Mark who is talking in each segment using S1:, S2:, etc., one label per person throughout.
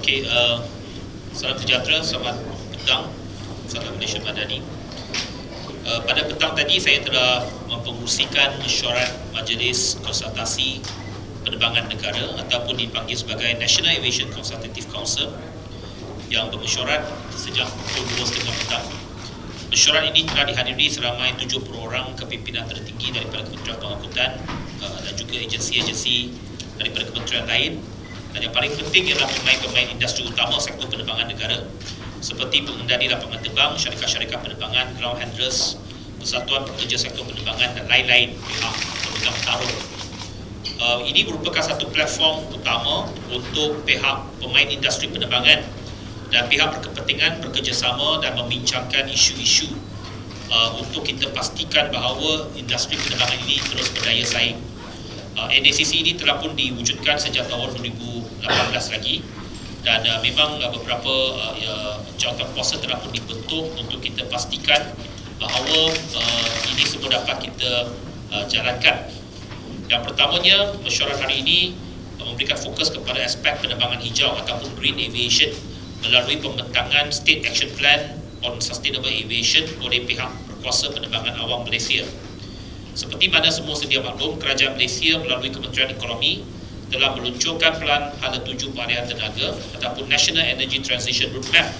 S1: Okey, salam sejahtera, selamat petang, salam Malaysia Madani. Pada petang tadi saya telah mempengerusikan mesyuarat Majlis Konsultasi Penerbangan Negara ataupun dipanggil sebagai National Aviation Consultative Council yang bermesyuarat sejak pukul 2.30 petang. Mesyuarat ini telah dihadiri seramai 70 orang kepimpinan tertinggi daripada Kementerian Pengangkutan dan juga agensi-agensi daripada kementerian lain. Dan yang paling penting ialah pemain-pemain industri utama sektor penerbangan negara seperti pengendali lapangan terbang, syarikat-syarikat penerbangan, ground handlers, persatuan pekerja sektor penerbangan dan lain-lain pihak pemegang taruh. Ini merupakan satu platform utama untuk pihak pemain industri penerbangan dan pihak berkepentingan bekerjasama dan membincangkan isu-isu untuk kita pastikan bahawa industri penerbangan ini terus berdaya saing. NACC ini telah pun diwujudkan sejak tahun 2018 lagi dan memang beberapa jawatan kuasa telah pun dibentuk untuk kita pastikan bahawa ini semua dapat kita jalankan. Yang pertamanya, mesyuarat hari ini memberikan fokus kepada aspek penerbangan hijau ataupun green aviation melalui pembentangan State Action Plan on Sustainable Aviation oleh pihak berkuasa penerbangan awam Malaysia. Seperti mana semua sedia maklum, Kerajaan Malaysia melalui Kementerian Ekonomi telah meluncurkan Pelan Hala Tuju Pengalihan Tenaga ataupun National Energy Transition Roadmap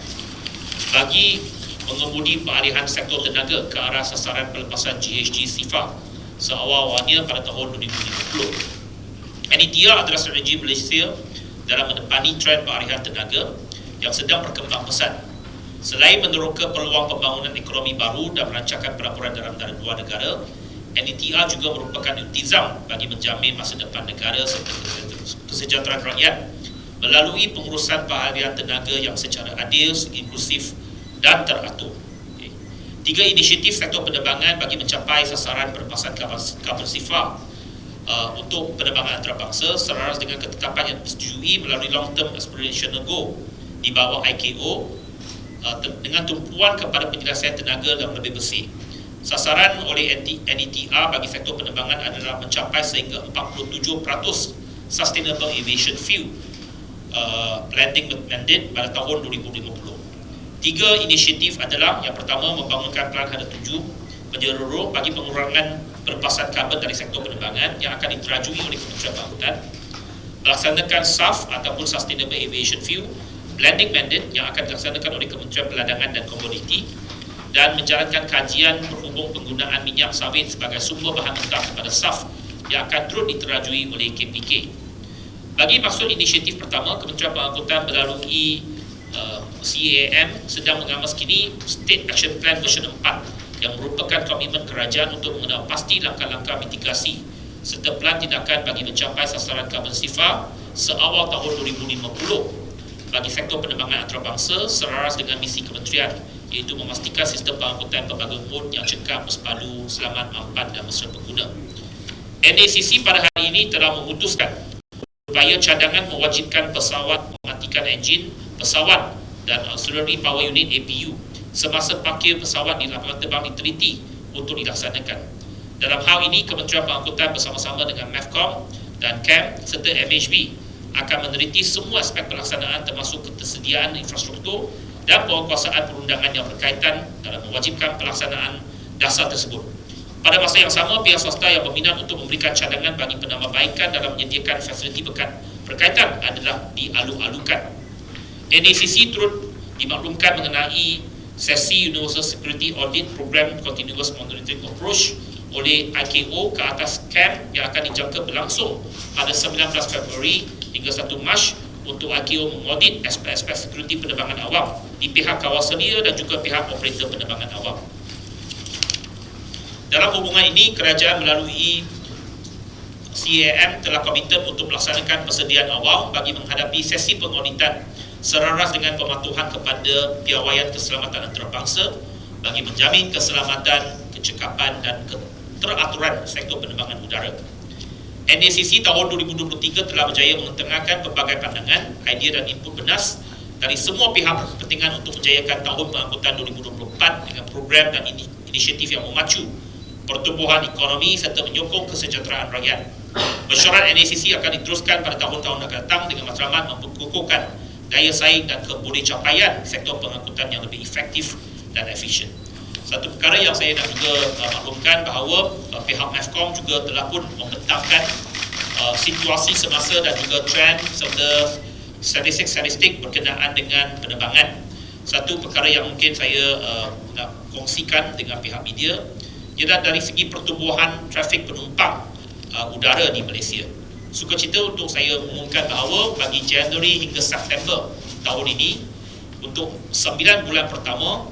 S1: bagi mengemudi pengalihan sektor tenaga ke arah sasaran pelepasan GHG SIFA seawal-awalnya pada tahun 2050. NETR adalah strategi Malaysia dalam menepani trend pengalihan tenaga yang sedang berkembang pesat. Selain meneroka peluang pembangunan ekonomi baru dan melancarkan pelaburan dalam dan luar negara, NETR juga merupakan iltizam bagi menjamin masa depan negara serta kesejahteraan rakyat melalui pengurusan pengalihan tenaga yang secara adil, inklusif dan teratur. Tiga inisiatif sektor penerbangan bagi mencapai sasaran pelepasan karbon SIFA untuk penerbangan antarabangsa selaras dengan ketetapan yang disetujui melalui Long Term Aspirational Goal di bawah ICAO dengan tumpuan kepada penyelesaian tenaga yang lebih bersih. Sasaran oleh NETR bagi sektor penerbangan adalah mencapai sehingga 47% Sustainable Aviation Fuel blending mandate pada tahun 2050. Tiga inisiatif adalah yang pertama membangunkan Pelan Hala Tuju menyeluruh bagi pengurangan pelepasan karbon dari sektor penerbangan yang akan diterajui oleh Kementerian Pengangkutan, melaksanakan SAF ataupun Sustainable Aviation Fuel blending mandate yang akan dilaksanakan oleh Kementerian Perdagangan dan Komoditi, dan menjalankan kajian berhubung penggunaan minyak sawit sebagai sumber bahan mentah kepada SAF yang akan turut diterajui oleh KPK. Bagi maksud inisiatif pertama, Kementerian Pengangkutan melalui CAM sedang mengamas kini State Action Plan version 4 yang merupakan komitmen kerajaan untuk mengenal pasti langkah-langkah mitigasi serta pelan tindakan bagi mencapai sasaran karbon SIFA seawal tahun 2050 bagi sektor penerbangan antarabangsa selaras dengan misi kementerian, iaitu memastikan sistem pengangkutan pelbagai mod yang cekap, bersepadu, selamat, mampan dan mesra pengguna. NACC pada hari ini telah memutuskan supaya cadangan mewajibkan pesawat mematikan enjin pesawat dan auxiliary power unit APU semasa parkir pesawat di lapangan terbang diteliti untuk dilaksanakan. Dalam hal ini, Kementerian Pengangkutan bersama-sama dengan MEFCOM dan CAM serta MHB akan meneliti semua aspek pelaksanaan termasuk ketersediaan infrastruktur dan penguasaan perundangan yang berkaitan dalam mewajibkan pelaksanaan dasar tersebut. Pada masa yang sama, pihak swasta yang berminat untuk memberikan cadangan bagi penambahbaikan dalam menyediakan fasiliti berkaitan adalah dialu-alukan. NACC turut dimaklumkan mengenai sesi Universal Security Audit Program Continuous Monitoring Approach oleh ICAO ke atas CAM yang akan dijangka berlangsung pada 19 Februari hingga 1 Mac untuk ICAO mengaudit aspek-aspek security penerbangan awam di pihak kawasalia dan juga pihak operator penerbangan awam. Dalam hubungan ini, kerajaan melalui CAM telah komited untuk melaksanakan persediaan awal bagi menghadapi sesi pengauditan selaras dengan pematuhan kepada piawaian keselamatan antarabangsa bagi menjamin keselamatan, kecekapan dan keteraturan sektor penerbangan udara. NACC tahun 2023 telah berjaya mengetengahkan pelbagai pandangan, idea dan input bernas dari semua pihak berkepentingan untuk menjayakan tahun pengangkutan 2024 dengan program dan inisiatif yang memacu pertumbuhan ekonomi serta menyokong kesejahteraan rakyat. Mesyuarat NACC akan diteruskan pada tahun-tahun akan datang dengan matlamat memperkukuhkan daya saing dan kebolehcapaian sektor pengangkutan yang lebih efektif dan efisien. Satu perkara yang saya nak juga maklumkan bahawa pihak MAVCOM juga telah pun membentangkan situasi semasa dan juga trend serta statistik-statistik berkenaan dengan penerbangan. Satu perkara yang mungkin saya nak kongsikan dengan pihak media ialah dari segi pertumbuhan trafik penumpang udara di Malaysia. Sukacita untuk saya umumkan bahawa bagi Januari hingga September tahun ini, untuk 9 bulan pertama,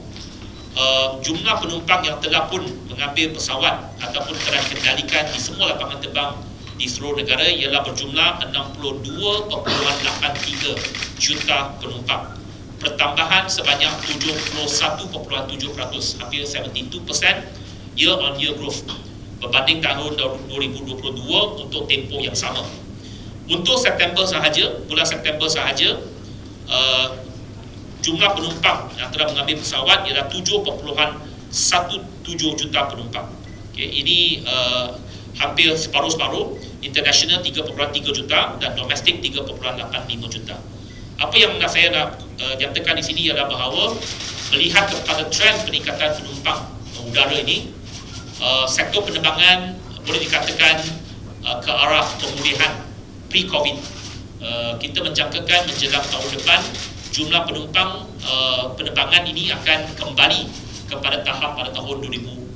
S1: jumlah penumpang yang telah pun mengambil pesawat ataupun telah dikendalikan di semua lapangan terbang di seluruh negara ialah berjumlah 62.83 juta penumpang. Pertambahan sebanyak 71.7%, hampir 72% year on year growth berbanding tahun 2022 untuk tempoh yang sama. Untuk September sahaja, bulan September sahaja, jumlah penumpang yang telah mengambil pesawat ialah 7.17 juta penumpang. Okay, ini hampir separuh-separuh. International 3.3 juta dan domestik 3.85 juta. Apa yang saya nak nyatakan di sini ialah bahawa melihat kepada trend peningkatan penumpang udara ini, sektor penerbangan boleh dikatakan ke arah pemulihan pre-COVID. Kita menjangkakan menjelang tahun depan jumlah penumpang penerbangan ini akan kembali kepada tahap pada tahun 2019,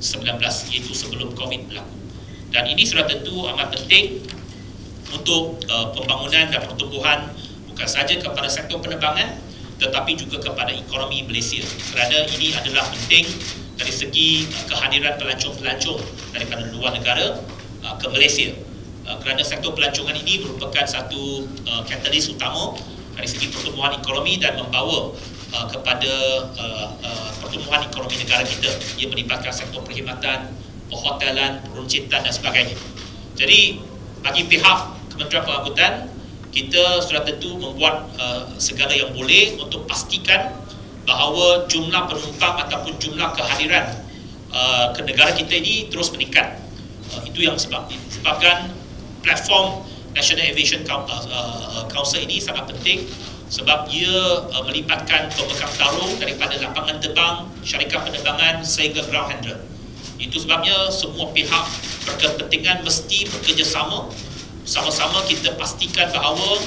S1: iaitu sebelum COVID berlaku. Dan ini sudah tentu amat penting untuk pembangunan dan pertumbuhan bukan sahaja kepada sektor penerbangan tetapi juga kepada ekonomi Malaysia, kerana ini adalah penting dari segi kehadiran pelancong-pelancong daripada luar negara ke Malaysia, kerana sektor pelancongan ini merupakan satu katalis utama dari segi pertumbuhan ekonomi dan membawa kepada pertumbuhan ekonomi negara kita. Ia melibatkan sektor perkhidmatan, perhotelan, peruncitan dan sebagainya. Jadi bagi pihak Kementerian Pengangkutan, kita sudah tentu membuat segala yang boleh untuk pastikan bahawa jumlah penumpang ataupun jumlah kehadiran ke negara kita ini terus meningkat. Itu yang sebabkan platform National Aviation Council ini sangat penting, sebab ia melibatkan pemegang tarung daripada lapangan terbang, syarikat penerbangan sehingga ground handler. Itu sebabnya semua pihak berkepentingan mesti bekerjasama, sama-sama kita pastikan bahawa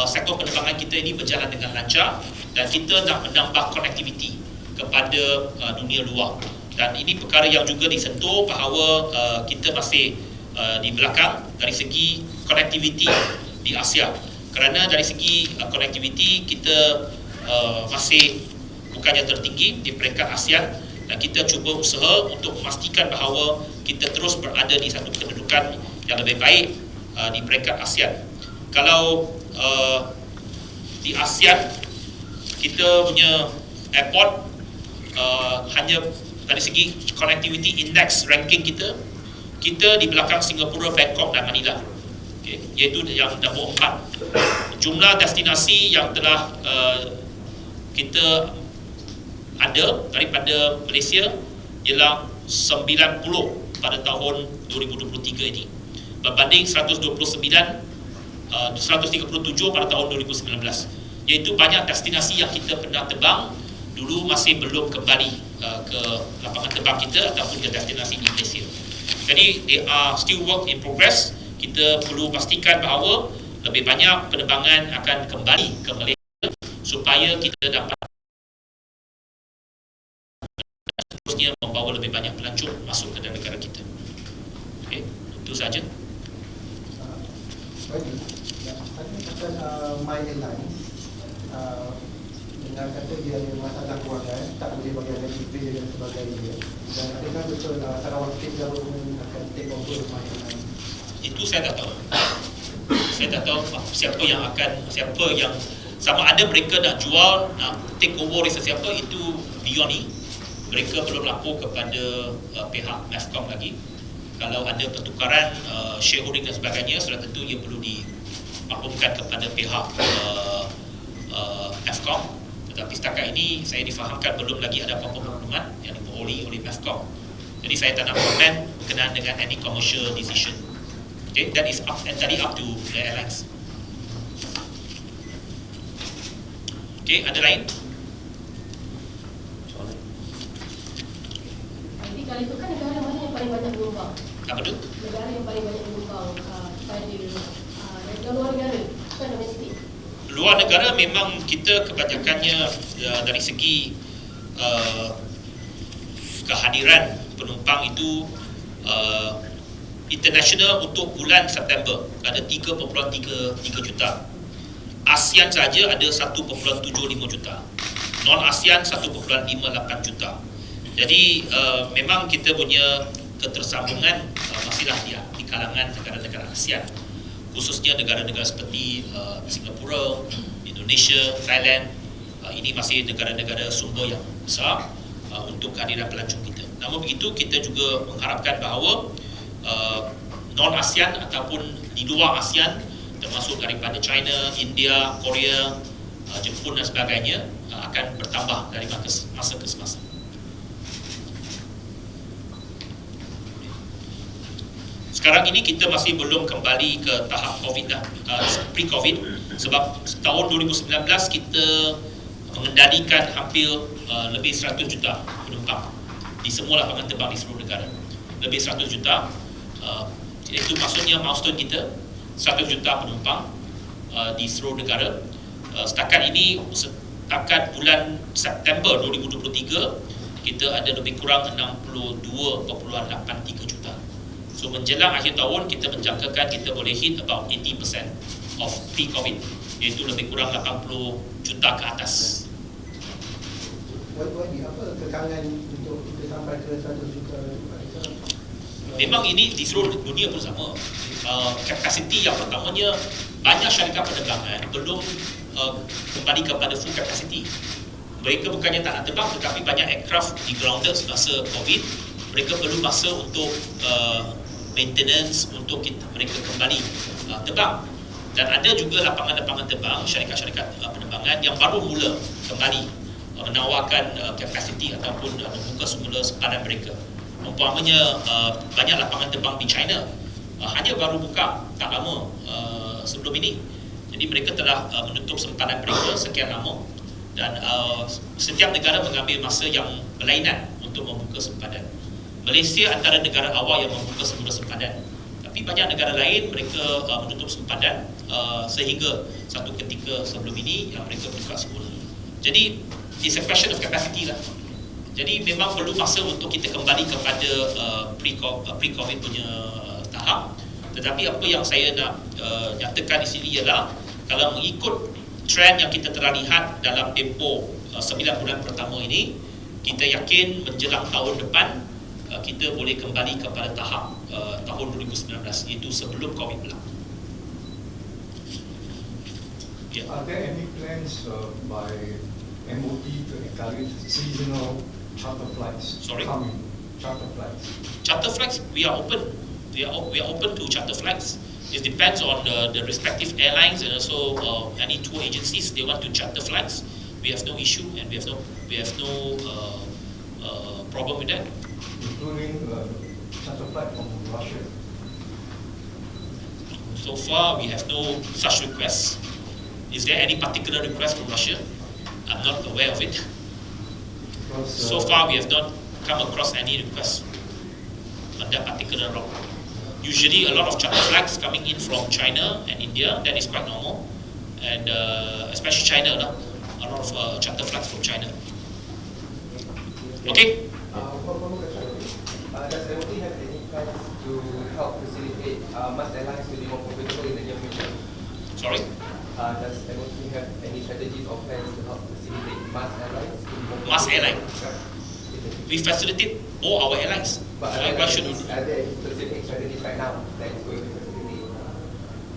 S1: sektor penerbangan kita ini berjalan dengan lancar dan kita nak menambah konektiviti kepada dunia luar. Dan ini perkara yang juga disentuh bahawa kita masih di belakang dari segi konektiviti di Asia. Kerana dari segi konektiviti kita masih bukannya tertinggi di peringkat ASEAN, dan kita cuba usaha untuk memastikan bahawa kita terus berada di satu kedudukan yang lebih baik di peringkat ASEAN. Kalau di ASEAN kita punya airport hanya dari segi connectivity index ranking kita di belakang Singapura, Bangkok dan Manila, okay, iaitu yang nombor 4. Jumlah destinasi yang telah kita ada daripada Malaysia ialah 90 pada tahun 2023 ini, berbanding 137 pada tahun 2019, iaitu banyak destinasi yang kita pernah terbang dulu masih belum kembali ke lapangan terbang kita ataupun ke destinasi di Malaysia. Jadi they are still work in progress. Kita perlu pastikan bahawa lebih banyak penerbangan akan kembali ke Malaysia supaya kita dapat terusnya membawa lebih banyak pelancong masuk ke negara kita. Okay, itu saja.
S2: My Airlines dengan kata dia ada masalah kewangan, tak boleh bagi GP dan sebagainya, dan adakah betul Sarawak State Government akan take over My Airlines?
S1: Itu saya tak tahu. Saya tak tahu siapa yang sama ada mereka nak jual, nak take over sesiapa, itu beyond ni. Mereka belum lapor kepada pihak MAVCOM lagi. Kalau ada pertukaran shareholding dan sebagainya, sudah tentu ia perlu dimaklumkan kepada pihak MAVCOM. Tetapi setakat ini saya difahamkan belum lagi ada apa-apa maklumat yang diperoleh oleh MAVCOM. Jadi saya tak nak komen berkenaan dengan any commercial decision. Okay, that is up to the airlines. Okey, ada lain?
S3: Jadi kali itu kan negara mana yang paling banyak menyumbang?
S1: Apa tu?
S3: Negara yang paling banyak menyumbang pada negara luar negara, bukan domestik.
S1: Luar negara memang kita kebanyakannya dari segi kehadiran penumpang itu international untuk bulan September ada 3.33 juta. ASEAN saja ada 1.75 juta. Non-ASEAN 1.58 juta. Jadi memang kita punya ketersambungan masihlah di kalangan negara-negara ASEAN, khususnya negara-negara seperti Singapura, Indonesia, Thailand. Ini masih negara-negara sumber yang besar untuk kehadiran pelancong kita. Namun begitu, kita juga mengharapkan bahawa non-ASEAN ataupun di luar ASEAN, termasuk daripada China, India, Korea, Jepun dan sebagainya, akan bertambah dari masa ke semasa. Sekarang ini kita masih belum kembali ke tahap COVID pre-COVID, sebab tahun 2019 kita mengendalikan hampir lebih 100 juta penumpang di semua lapangan terbang di seluruh negara. Lebih 100 juta, itu maksudnya milestone kita 100 juta penumpang di seluruh negara. Setakat ini, setakat bulan September 2023, kita ada lebih kurang 62.83 juta. So menjelang akhir tahun, kita menjangkakan kita boleh hit about 80% of pre-COVID, iaitu lebih kurang 80 juta ke atas.
S2: YB, apa kekangan untuk kita sampai ke 100 juta?
S1: Memang ini di seluruh dunia pun sama. Kapasiti yang pertamanya, banyak syarikat penerbangan belum kembali kepada full capacity. Mereka bukannya tak nak terbang, tetapi banyak aircraft di grounded semasa COVID. Mereka perlu masa untuk maintenance, untuk mereka kembali terbang. Dan ada juga lapangan-lapangan terbang, syarikat-syarikat penerbangan yang baru mula kembali menawarkan kapasiti ataupun membuka semula sempadan mereka. Umpamanya banyak lapangan terbang di China hanya baru buka tak lama sebelum ini. Jadi mereka telah menutup sempadan mereka sekian lama, dan setiap negara mengambil masa yang berlainan untuk membuka sempadan. Malaysia antara negara awal yang membuka semula sempadan, tapi banyak negara lain mereka menutup sempadan sehingga satu ketika sebelum ini yang mereka buka semula. Jadi it's a question of capacity lah. Jadi memang perlu masa untuk kita kembali kepada pre-COVID punya tahap. Tetapi apa yang saya nak nyatakan di sini ialah, kalau mengikut trend yang kita telah lihat dalam tempoh 9 bulan pertama ini, kita yakin menjelang tahun depan kita boleh kembali kepada tahap tahun 2019, iaitu sebelum COVID pula. Yeah.
S4: Are there any plans by MOD to encourage seasonal charter flights?
S1: Sorry?
S4: Coming charter flights.
S1: Charter flights, we are open. We are open to charter flights. It depends on the respective airlines and also any tour agencies. They want to charter flights. We have no issue, and we have no problem with that.
S4: Including charter flight from Russia.
S1: So far, we have no such requests. Is there any particular request from Russia? I'm not aware of it.
S4: Because,
S1: So far, we have not come across any requests on that particular route. Usually, a lot of charter flights coming in from China and India. That is quite normal, and especially China, a lot of charter flights from China. Okay.
S5: Does MOD have any plans to help facilitate mass airlines to be more profitable in the near future?
S1: Sorry.
S5: Does MOD have any strategies or plans to help facilitate mass airlines to be more
S1: Mass
S5: profitable?
S1: airline? We facilitate all our airlines.
S5: But
S1: Why should we?
S5: are there any specific strategies right now that is going to facilitate?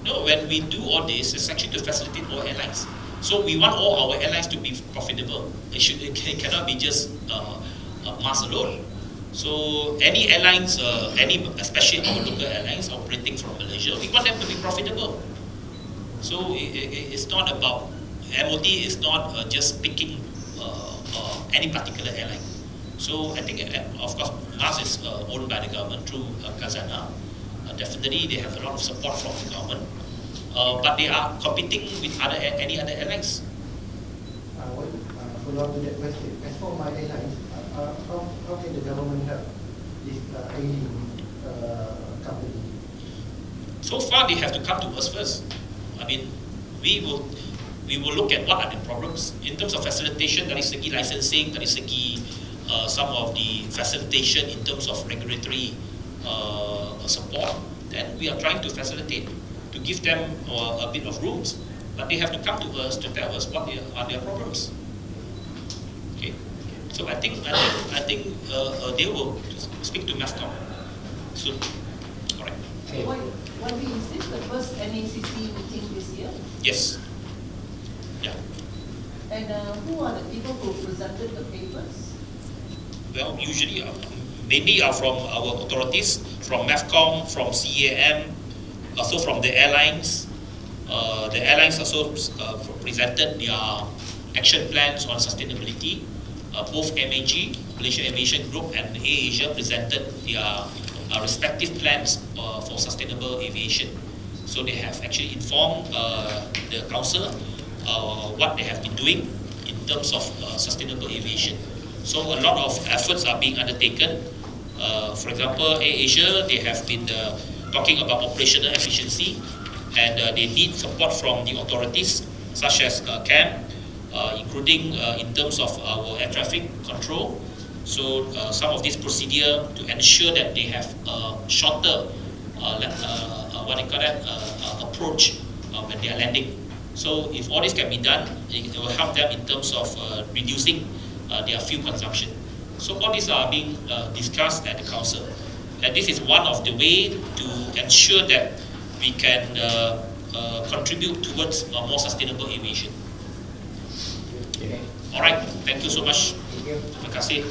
S1: No, when we do all this, it's actually to facilitate all airlines. So we want all our airlines to be profitable. It cannot be just mass alone. So any airlines, especially our local airlines operating from Malaysia, we want them to be profitable. So it's not about, MOD is not just picking any particular airline. So I think, of course, MAS is owned by the government through Khazanah. Definitely, they have a lot of support from the government. But they are competing with any other airlines.
S2: follow up to that question. As for my airlines, how can the government help this ailing company?
S1: So far, they have to come to us first. I mean, we will look at what are the problems in terms of facilitation. Dari segi licensing, dari segi some of the facilitation in terms of regulatory support. Then we are trying to facilitate to give them a bit of rooms, but they have to come to us to tell us what are their problems. Okay, so I think they will speak to MAVCOM soon. All right.
S6: What is this the first NACC meeting this year?
S1: Yes. Yeah.
S6: And who are the people who presented the papers?
S1: Well, usually, mainly are from our authorities, from MAVCOM, from CAM, also from the airlines. The airlines also presented their action plans on sustainability. Both MAG, Malaysia Aviation Group, and AirAsia presented their respective plans for sustainable aviation. So they have actually informed the council what they have been doing in terms of sustainable aviation. So a lot of efforts are being undertaken. For example, AirAsia, they have been talking about operational efficiency, and they need support from the authorities such as CAM, including in terms of our air traffic control. So some of this procedure to ensure that they have a shorter approach when they are landing. So if all this can be done, it will help them in terms of reducing their fuel consumption. So all these are being discussed at the council, and this is one of the way to ensure that we can contribute towards a more sustainable aviation. All right, thank you so much. Terima kasih.